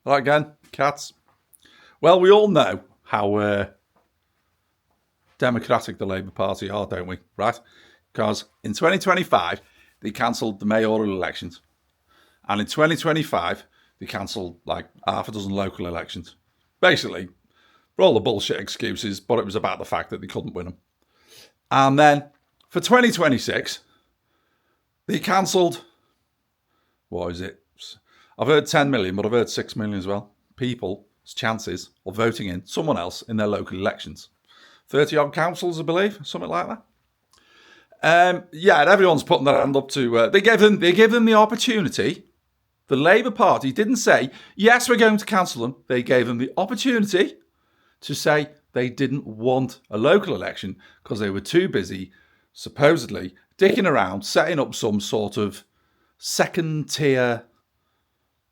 Right again, cats. Well, we all know how democratic the Labour Party are, don't we? Right? Because in 2025, they cancelled the mayoral elections. And in 2025, they cancelled like half a dozen local elections. Basically, for all the bullshit excuses, but it was about the fact that they couldn't win them. And then for 2026, they cancelled, what is it? I've heard 10 million, but I've heard 6 million as well. People's chances of voting in someone else in their local elections. 30 odd councils, I believe, something like that. Yeah, and everyone's putting their hand up to. They gave them the opportunity. The Labour Party didn't say, yes, we're going to cancel them. They gave them the opportunity to say they didn't want a local election because they were too busy, supposedly, dicking around, setting up some sort of second-tier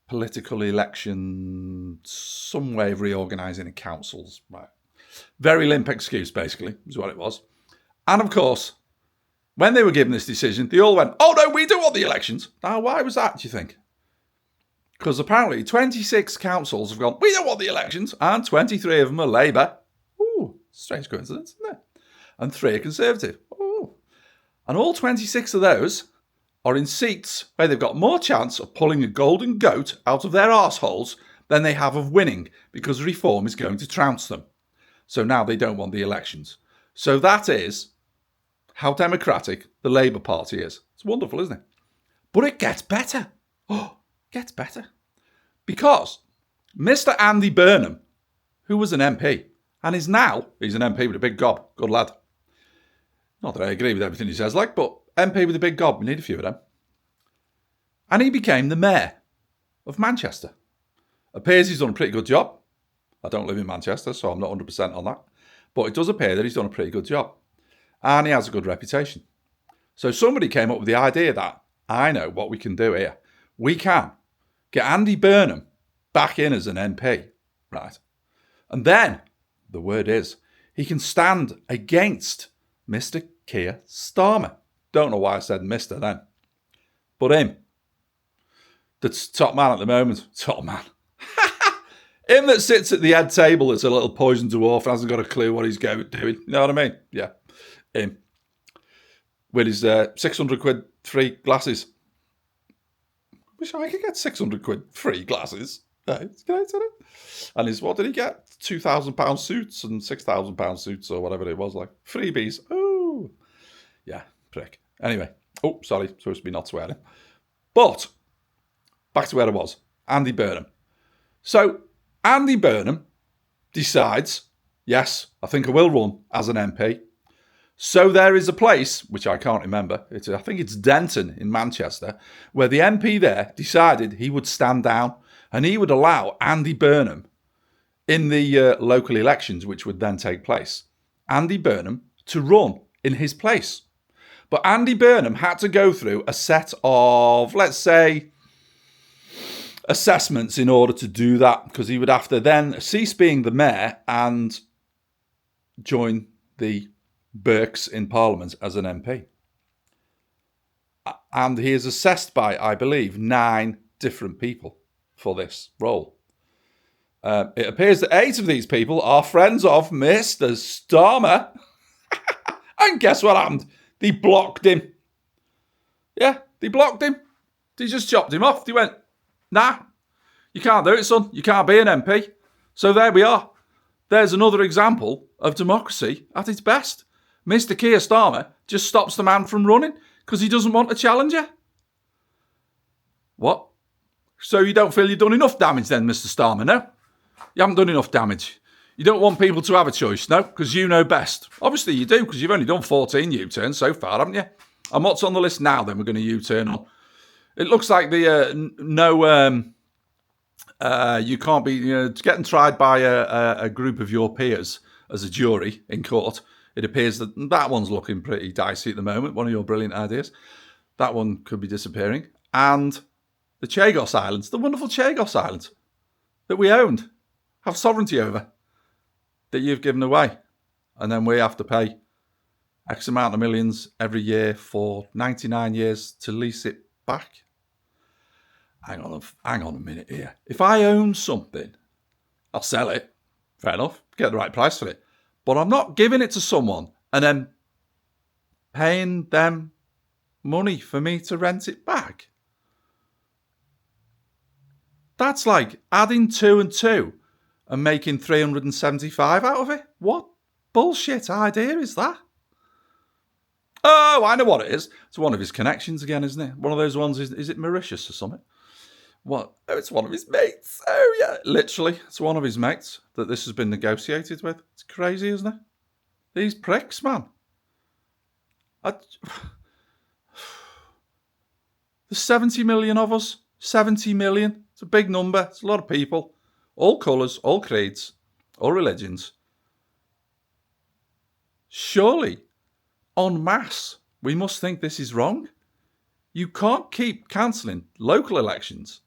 political election, some way of reorganising the councils. Right. Very limp excuse, basically, is what it was. And, of course, when they were given this decision, they all went, oh, no, we don't want the elections. Now, why was that, do you think? Because apparently 26 councils have gone, we don't want the elections, and 23 of them are Labour. Ooh, strange coincidence, isn't it? And 3 are Conservative. Ooh. And all 26 of those are in seats where they've got more chance of pulling a golden goat out of their arseholes than they have of winning, because reform is going to trounce them. So now they don't want the elections. So that is how democratic the Labour Party is. It's wonderful, isn't it? But it gets better. Oh, gets better. Because Mr. Andy Burnham, who was an MP, and he's an MP with a big gob, good lad. Not that I agree with everything he says, but MP with a big gob, we need a few of them. And he became the mayor of Manchester. Appears he's done a pretty good job. I don't live in Manchester, so I'm not 100% on that. But it does appear that he's done a pretty good job. And he has a good reputation. So somebody came up with the idea that, I know what we can do here. We can get Andy Burnham back in as an MP, right? And then, the word is, he can stand against Mr. Keir Starmer. Don't know why I said Mr. then. But him. That's top man at the moment. Top man. Him that sits at the head table as a little poison dwarf and hasn't got a clue what he's doing. You know what I mean? Yeah. Him. With his 600 quid free glasses. Wish I could get 600 quid free glasses. And his, what did he get? £2,000 suits and £6,000 suits or whatever it was, like freebies. Oh, yeah, prick. Anyway, oh, sorry, supposed to be not swearing. But back to where I was. Andy Burnham. So Andy Burnham decides, yes, I think I will run as an MP. So there is a place, which I can't remember, I think it's Denton in Manchester, where the MP there decided he would stand down and he would allow Andy Burnham in the local elections, which would then take place, Andy Burnham to run in his place. But Andy Burnham had to go through a set of, let's say, assessments in order to do that, because he would have to then cease being the mayor and join the Berks in Parliament as an MP. And he is assessed by, I believe, 9 different people for this role. It appears that 8 of these people are friends of Mr. Starmer. And guess what happened? They blocked him. Yeah, they blocked him. They just chopped him off. They went, nah, you can't do it, son. You can't be an MP. So there we are. There's another example of democracy at its best. Mr. Keir Starmer just stops the man from running because he doesn't want a challenger. What? So you don't feel you've done enough damage then, Mr. Starmer, no? You haven't done enough damage. You don't want people to have a choice, no? Because you know best. Obviously you do, because you've only done 14 U-turns so far, haven't you? And what's on the list now then we're going to U-turn on? It looks like you can't be getting tried by a group of your peers as a jury in court. It appears that one's looking pretty dicey at the moment, one of your brilliant ideas. That one could be disappearing. And the Chagos Islands, the wonderful Chagos Islands that we owned, have sovereignty over, that you've given away. And then we have to pay X amount of millions every year for 99 years to lease it back. hang on a minute here. If I own something, I'll sell it. Fair enough. Get the right price for it. But I'm not giving it to someone and then paying them money for me to rent it back. That's like adding 2 and 2 and making 375 out of it. What bullshit idea is that? Oh, I know what it is. It's one of his connections again, isn't it? One of those ones, is it Mauritius or something? What? Oh, it's one of his mates. Oh, yeah. Literally, it's one of his mates that this has been negotiated with. It's crazy, isn't it? These pricks, man. There's 70 million of us. 70 million. It's a big number. It's a lot of people. All colours, all creeds, all religions. Surely, en masse, we must think this is wrong. You can't keep cancelling local elections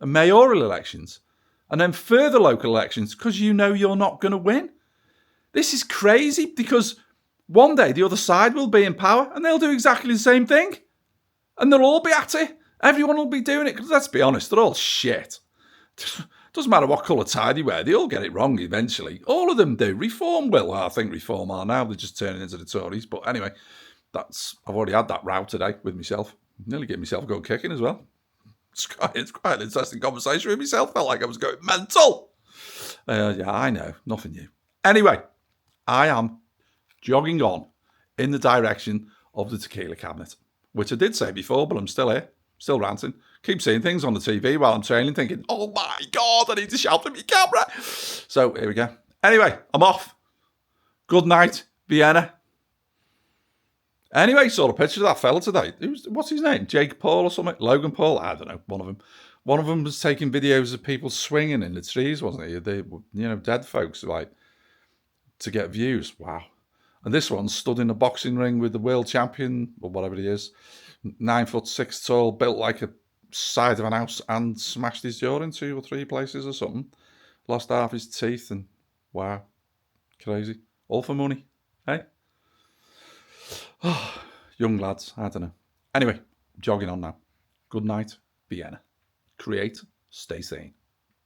and mayoral elections and then further local elections because you know you're not going to win. This is crazy because one day the other side will be in power and they'll do exactly the same thing. And they'll all be at it. Everyone will be doing it because, let's be honest, they're all shit. Doesn't matter what colour tie they wear, they all get it wrong eventually. All of them do. Reform will. Well, I think Reform are now. They're just turning into the Tories. But anyway, I've already had that row today with myself. Nearly gave myself a good kicking as well. It's quite an interesting conversation with myself. Felt like I was going mental. Yeah, I know. Nothing new. Anyway, I am jogging on in the direction of the tequila cabinet, which I did say before, but I'm still here, still ranting. Keep seeing things on the TV while I'm training, thinking, oh my God, I need to shout at my camera. So here we go. Anyway, I'm off. Good night, Vienna. Anyway, saw a picture of that fella today. What's his name? Jake Paul or something? Logan Paul? I don't know. One of them. One of them was taking videos of people swinging in the trees, wasn't he? They, dead folks, like, to get views. Wow. And this one stood in a boxing ring with the world champion, or whatever he is, 9'6" tall, built like a side of an house, and smashed his jaw in 2 or 3 places or something. Lost half his teeth, and wow, crazy. All for money, hey? Oh, young lads, I don't know. Anyway, jogging on now. Good night, Vienna. Create, stay sane.